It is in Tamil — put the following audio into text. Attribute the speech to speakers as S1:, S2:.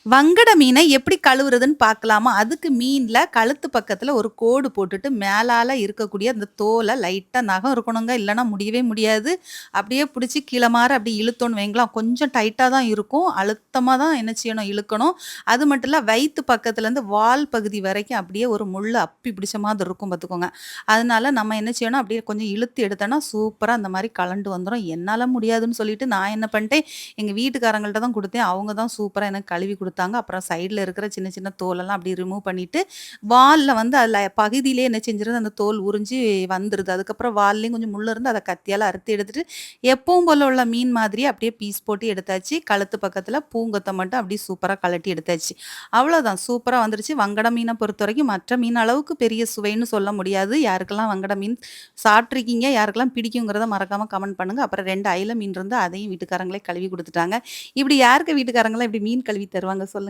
S1: வங்கட மீனை எப்படி கழுவுறதுன்னு பார்க்கலாமா? அதுக்கு மீன்ல கழுத்து பக்கத்துல ஒரு கோடு போட்டுட்டு, மேலால இருக்கக்கூடிய அந்த தோல லைட்டா நகம் இருக்கணுங்க. இல்லன்னா முடியவே முடியாது. அப்படியே புடிச்சு கீழ மார அப்படி இழுத்தோம்னு வைங்களேன், கொஞ்சம் டைட்டா தான் இருக்கும். அழுத்தமா தான் என்ன செய்யணும்? இழுக்கணும். அது மட்டும் இல்ல வயித்து பக்கத்துலேருந்து வால் பகுதி வரைக்கும் அப்படியே ஒரு முள்ளு அப்பி பிடிச்ச மாதிரி இருக்கும் பார்த்துக்கோங்க. அதனால நம்ம என்ன செய்யணும்? அப்படியே கொஞ்சம் இழுத்து எடுத்தோம்னா, சூப்பரா அந்த மாரி கலண்டு வந்துரும். என்னால முடியாதுன்னு சொல்லிட்டு நான் என்ன பண்ணிட்டேன், எங்க வீட்டுக்காரங்கள்ட்ட தான் குடுத்தேன். அவங்க தான் சூப்பரா எனக்கு கழுவி குடுத்தாங்க. அப்புறம் சைடுல இருக்கிற சின்ன சின்ன தோலெல்லாம் அப்படியே ரிமூவ் பண்ணிட்டு, வால்ல வந்து அதில பகுதியிலேயே என்ன செஞ்சுருது, அந்த தோல் உறிஞ்சு வந்துருது. அதுக்கப்புறம் வால்லயும் கொஞ்சம் முள்ளு இருந்து அத கத்தியால அறுத்து எடுத்துட்டு, எப்பவும் போல உள்ள மீன் மாதிரியே அப்படியே பீஸ் போட்டு எடுத்தாச்சு. கழுத்து பக்கத்தில பூங்கொத்த மட்டும் அப்படியே சூப்பரா கழட்டி எடுத்தாச்சு. அவ்வளோதான் சூப்பரா வந்துருச்சு. வங்கட மீன பொறுத்தவரைக்கும் மற்ற மீன் அளவுக்கு பெரிய சுவைன்னு சொல்ல முடியாது. யாருக்கெல்லாம் வங்கட மீன் சாப்ட்டுருக்கீங்க, யாருக்கெல்லாம் பிடிக்குங்கிறத மறக்காம கமெண்ட் பண்ணுங்க. அப்புறம் 2 அயில மீன் இருந்து அதையும் வீட்டுக்காரங்களே கழுவி குடுத்துட்டாங்க. இப்படி யாருக்கு வீட்டுக்காரங்கலாம் இப்படி மீன் கழுவி தருவாங்க சொல்லுங்க?